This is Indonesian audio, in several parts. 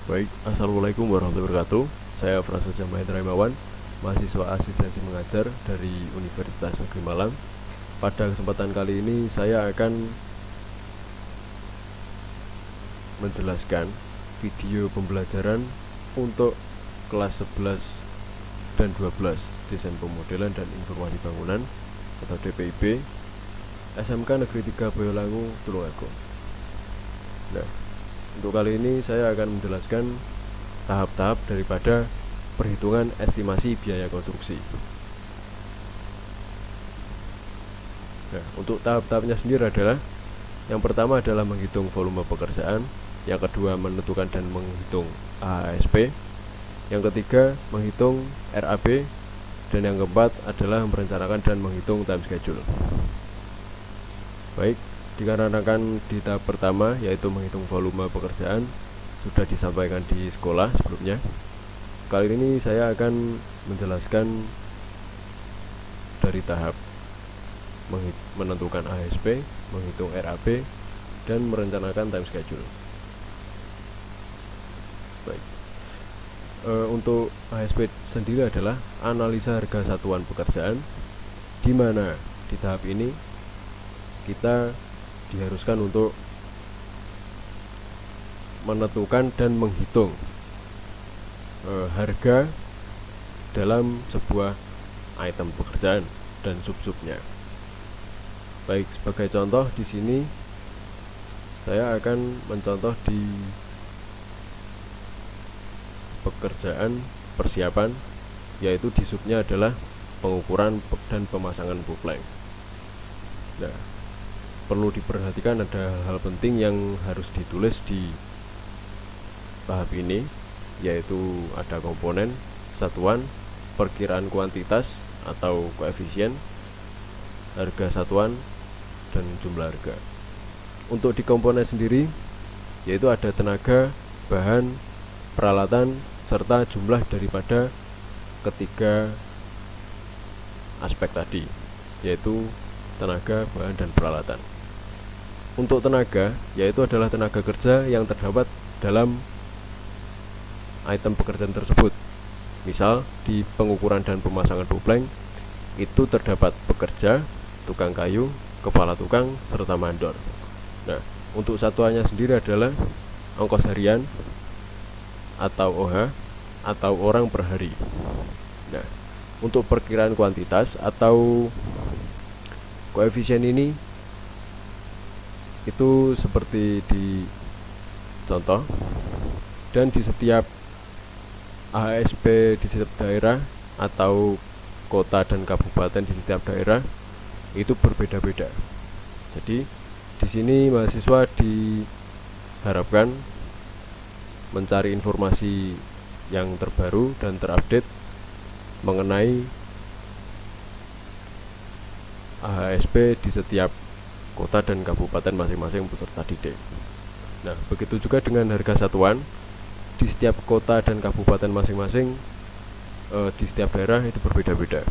Baik, Assalamualaikum warahmatullahi wabarakatuh. Saya Prasetya Mahendra Imawan, mahasiswa asistensi mengajar dari Universitas Negeri Malang. Pada kesempatan kali ini saya akan menjelaskan video pembelajaran untuk kelas 11 dan 12 Desain Pemodelan dan Informasi Bangunan atau DPIB SMK Negeri 3 Boyolangu, Tulungagung. Nah, untuk kali ini saya akan menjelaskan tahap-tahap daripada perhitungan estimasi biaya konstruksi. Nah, untuk tahap-tahapnya sendiri adalah yang pertama adalah menghitung volume pekerjaan, yang kedua menentukan dan menghitung AHSP, yang ketiga menghitung RAB, dan yang keempat adalah merencanakan dan menghitung time schedule. Baik, dikarenakan di tahap pertama yaitu menghitung volume pekerjaan sudah disampaikan di sekolah sebelumnya, kali ini saya akan menjelaskan dari tahap menentukan AHSP, menghitung RAB, dan merencanakan time schedule. Baik, untuk AHSP sendiri adalah analisa harga satuan pekerjaan, di mana di tahap ini kita diharuskan untuk menentukan dan menghitung harga dalam sebuah item pekerjaan dan sub-subnya. Baik, sebagai contoh di sini saya akan mencontoh di pekerjaan persiapan, yaitu di subnya adalah pengukuran dan pemasangan bupleng. Nah, perlu diperhatikan ada hal penting yang harus ditulis di tahap ini, yaitu ada komponen, satuan, perkiraan kuantitas atau koefisien, harga satuan, dan jumlah harga. Untuk di komponen sendiri yaitu ada tenaga, bahan, peralatan, serta jumlah daripada ketiga aspek tadi, yaitu tenaga, bahan, dan peralatan. Untuk tenaga, yaitu adalah tenaga kerja yang terdapat dalam item pekerjaan tersebut. Misal, di pengukuran dan pemasangan bupleng itu terdapat pekerja, tukang kayu, kepala tukang, serta mandor. Nah, untuk satuannya sendiri adalah ongkos harian atau OH atau orang per hari. Nah, untuk perkiraan kuantitas atau koefisien ini itu seperti di contoh, dan di setiap AHSP di setiap daerah atau kota dan kabupaten di setiap daerah itu berbeda-beda. Jadi di sini mahasiswa diharapkan mencari informasi yang terbaru dan terupdate mengenai AHSP di setiap kota dan kabupaten masing-masing peserta didik. Nah, begitu juga dengan harga satuan di setiap kota dan kabupaten masing-masing, di setiap daerah itu berbeda-beda.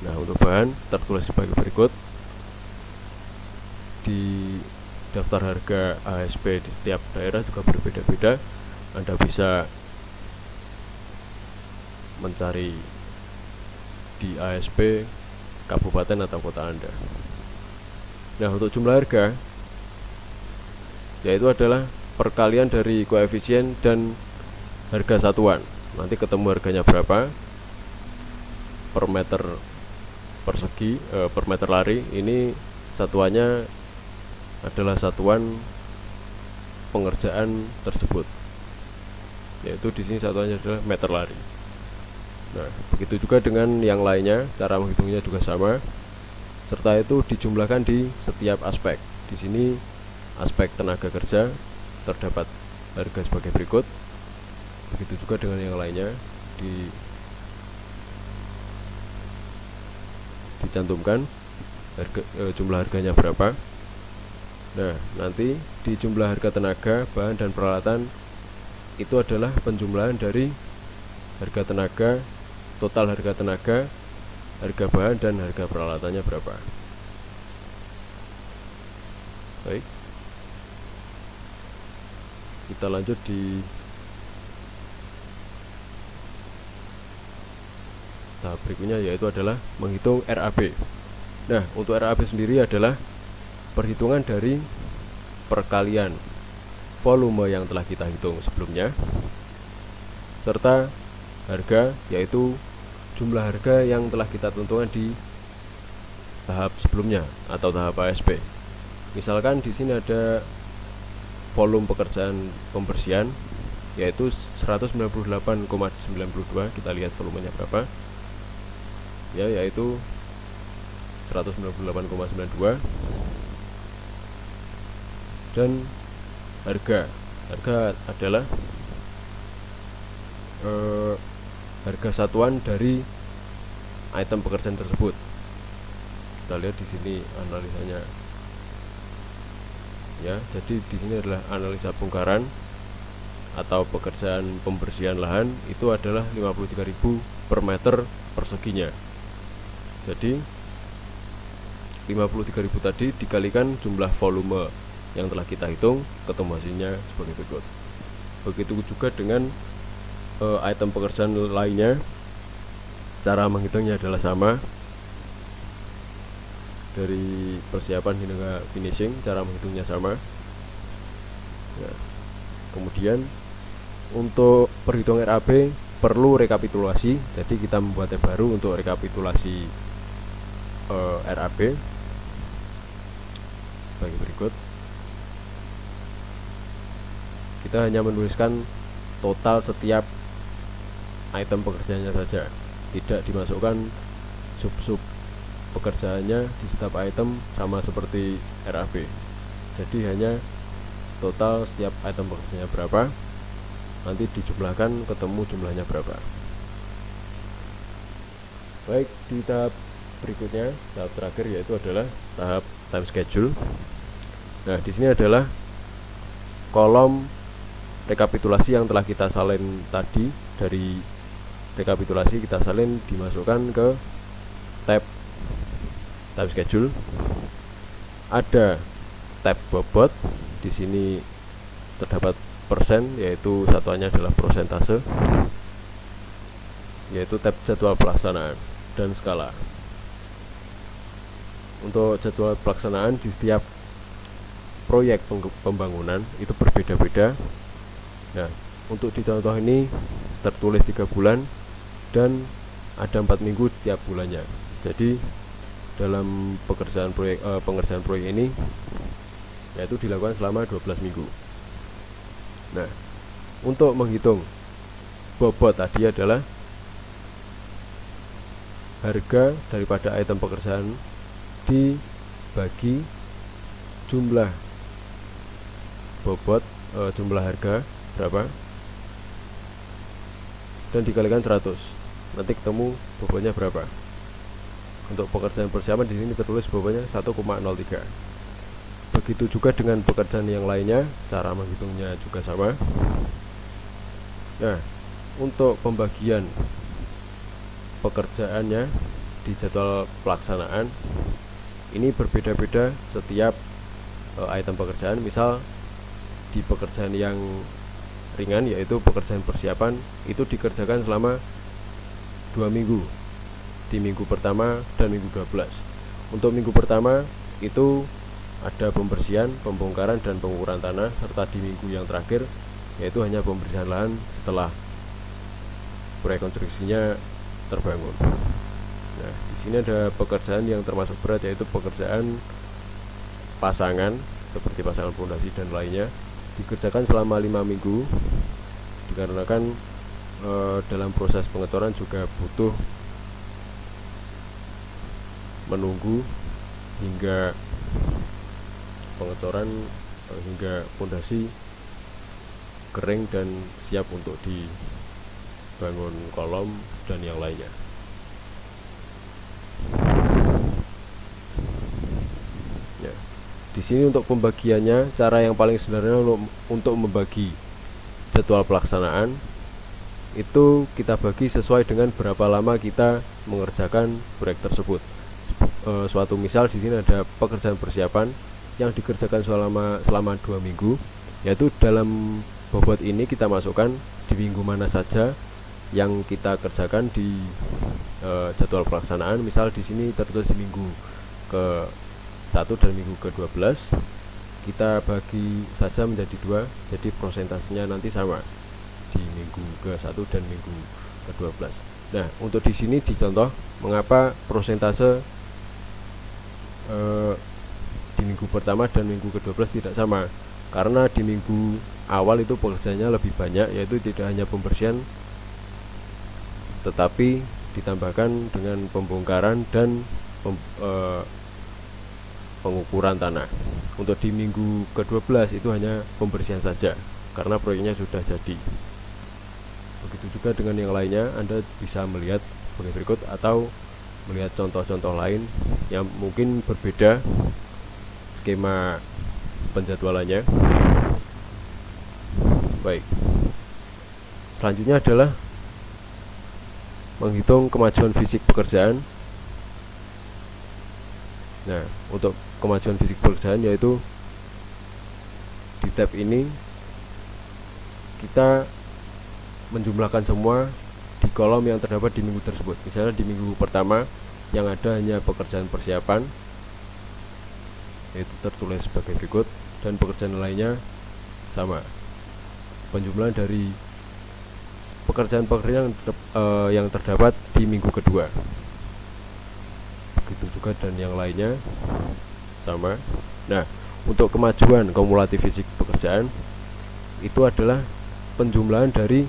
Nah, untuk bahan tertulis sebagai berikut. Di daftar harga AHSP di setiap daerah juga berbeda-beda. Anda bisa mencari di AHSP kabupaten atau kota Anda. Nah, untuk jumlah harga yaitu adalah perkalian dari koefisien dan harga satuan. Nanti ketemu harganya berapa per meter persegi, per meter lari. Ini satuannya adalah satuan pengerjaan tersebut, yaitu di sini satuannya adalah meter lari. Nah, begitu juga dengan yang lainnya, cara menghitungnya juga sama, serta itu dijumlahkan di setiap aspek. Di sini aspek tenaga kerja terdapat harga sebagai berikut. Begitu juga dengan yang lainnya, dicantumkan jumlah harganya berapa. Nah, nanti di jumlah harga tenaga, bahan, dan peralatan itu adalah penjumlahan dari harga tenaga, total harga tenaga, harga bahan, dan harga peralatannya berapa. Baik, Kita lanjut di tahap berikutnya, yaitu adalah menghitung RAB. Nah, untuk RAB sendiri adalah perhitungan dari perkalian volume yang telah kita hitung sebelumnya serta harga, yaitu jumlah harga yang telah kita tentukan di tahap sebelumnya atau tahap ASP. Misalkan di sini ada volume pekerjaan pembersihan yaitu 198,92. Kita lihat volumenya berapa ya, yaitu 198,92. Dan harga adalah harga satuan dari item pekerjaan tersebut. Kita lihat di sini analisanya ya. Jadi di sini adalah analisa bongkaran atau pekerjaan pembersihan lahan, itu adalah 53.000 per meter perseginya. Jadi 53.000 tadi dikalikan jumlah volume yang telah kita hitung, ketemu hasilnya sebagai berikut. Begitu juga dengan item pekerjaan lainnya, cara menghitungnya adalah sama. Dari persiapan hingga finishing, cara menghitungnya sama ya. Kemudian untuk perhitungan RAB perlu rekapitulasi, jadi kita membuat tab baru untuk rekapitulasi RAB sebagai berikut. Kita hanya menuliskan total setiap item pekerjaannya saja, tidak dimasukkan sub-sub pekerjaannya di setiap item sama seperti RAB. Jadi hanya total setiap item pekerjaannya berapa, nanti dijumlahkan ketemu jumlahnya berapa. Baik, di tahap berikutnya, tahap terakhir, yaitu adalah tahap time schedule. Nah, di sini adalah kolom rekapitulasi yang telah kita salin tadi. Dari rekapitulasi kita salin dimasukkan ke tab time schedule. Ada tab bobot. Di sini terdapat persen, yaitu satuannya adalah persentase, yaitu tab jadwal pelaksanaan dan skala. Untuk jadwal pelaksanaan di setiap proyek pembangunan itu berbeda-beda. Nah, untuk di contoh ini tertulis 3 bulan dan ada 4 minggu tiap bulannya. Jadi dalam pengerjaan proyek ini yaitu dilakukan selama 12 minggu. Nah, untuk menghitung bobot tadi adalah harga daripada item pekerjaan dibagi jumlah bobot, jumlah harga berapa, dan dikalikan 100. Nanti ketemu bobotnya berapa. Untuk pekerjaan persiapan di sini tertulis bobotnya 1,03. Begitu juga dengan pekerjaan yang lainnya, cara menghitungnya juga sama. Nah, untuk pembagian pekerjaannya di jadwal pelaksanaan ini berbeda-beda setiap item pekerjaan. Misal di pekerjaan yang ringan, yaitu pekerjaan persiapan, itu dikerjakan selama 2 minggu, di minggu pertama dan minggu 12. Untuk minggu pertama itu ada pembersihan, pembongkaran, dan pengukuran tanah, serta di minggu yang terakhir yaitu hanya pembersihan lahan setelah proyek konstruksinya terbangun. Nah, di sini ada pekerjaan yang termasuk berat, yaitu pekerjaan pasangan seperti pasangan fondasi dan lainnya, dikerjakan selama 5 minggu dikarenakan dalam proses pengecoran juga butuh menunggu hingga pengecoran hingga fondasi kering dan siap untuk dibangun kolom dan yang lainnya. Ya, di sini untuk pembagiannya, cara yang paling sederhana untuk membagi jadwal pelaksanaan itu kita bagi sesuai dengan berapa lama kita mengerjakan proyek tersebut. Suatu misal di sini ada pekerjaan persiapan yang dikerjakan selama 2 minggu, yaitu dalam bobot ini kita masukkan di minggu mana saja yang kita kerjakan di jadwal pelaksanaan. Misal di sini tertulis di minggu ke 1 dan minggu ke-12, kita bagi saja menjadi 2, jadi prosentasenya nanti sama di minggu ke-1 dan minggu ke-12. Nah, untuk di sini dicontoh mengapa prosentase di minggu pertama dan minggu ke-12 tidak sama. Karena di minggu awal itu pekerjaannya lebih banyak, yaitu tidak hanya pembersihan tetapi ditambahkan dengan pembongkaran dan pengukuran tanah. Untuk di minggu ke-12 itu hanya pembersihan saja karena proyeknya sudah jadi. Begitu juga dengan yang lainnya, Anda bisa melihat sebagai berikut atau melihat contoh-contoh lain yang mungkin berbeda skema penjadwalannya. Baik, selanjutnya adalah menghitung kemajuan fisik pekerjaan. Nah, untuk kemajuan fisik pekerjaan yaitu di tab ini kita menjumlahkan semua di kolom yang terdapat di minggu tersebut. Misalnya di minggu pertama yang ada hanya pekerjaan persiapan, yaitu tertulis sebagai berikut, dan pekerjaan lainnya sama. Penjumlahan dari pekerjaan-pekerjaan yang terdapat di minggu kedua, begitu juga dan yang lainnya sama. Nah, untuk kemajuan kumulatif fisik pekerjaan itu adalah penjumlahan dari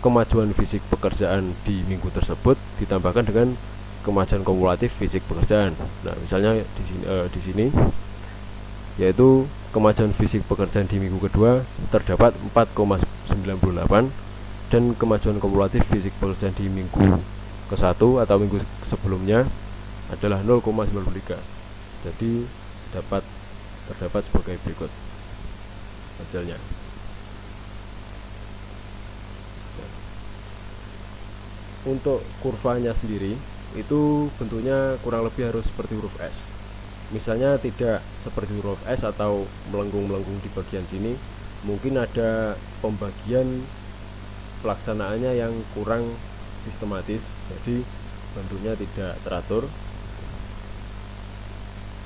kemajuan fisik pekerjaan di minggu tersebut ditambahkan dengan kemajuan kumulatif fisik pekerjaan. Nah, misalnya di sini yaitu kemajuan fisik pekerjaan di minggu kedua terdapat 4,98 dan kemajuan kumulatif fisik pekerjaan di minggu ke-1 atau minggu sebelumnya adalah 0,93. Jadi terdapat sebagai berikut hasilnya. Untuk kurvanya sendiri itu bentuknya kurang lebih harus seperti huruf S. Misalnya tidak seperti huruf S atau melengkung-melengkung di bagian sini, mungkin ada pembagian pelaksanaannya yang kurang sistematis, jadi bentuknya tidak teratur.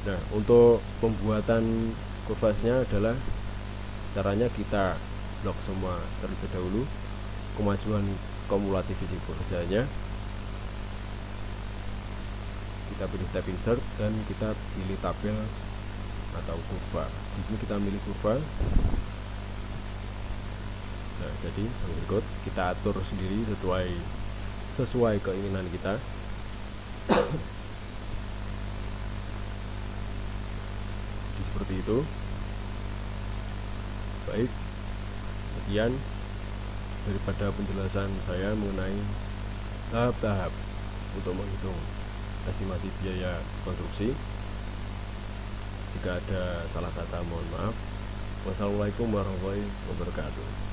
Nah, untuk pembuatan kurvanya adalah caranya kita blok semua terlebih dahulu kemajuan kumulatif fisik pekerjaannya. Kita pilih tab insert dan kita pilih tabel atau kurva. Di sini kita pilih kurva. Nah, jadi berikut kita atur sendiri sesuai keinginan kita. Seperti itu. Baik, sekian daripada penjelasan saya mengenai tahap-tahap untuk menghitung estimasi biaya konstruksi. Jika ada salah kata mohon maaf. Wassalamualaikum warahmatullahi wabarakatuh.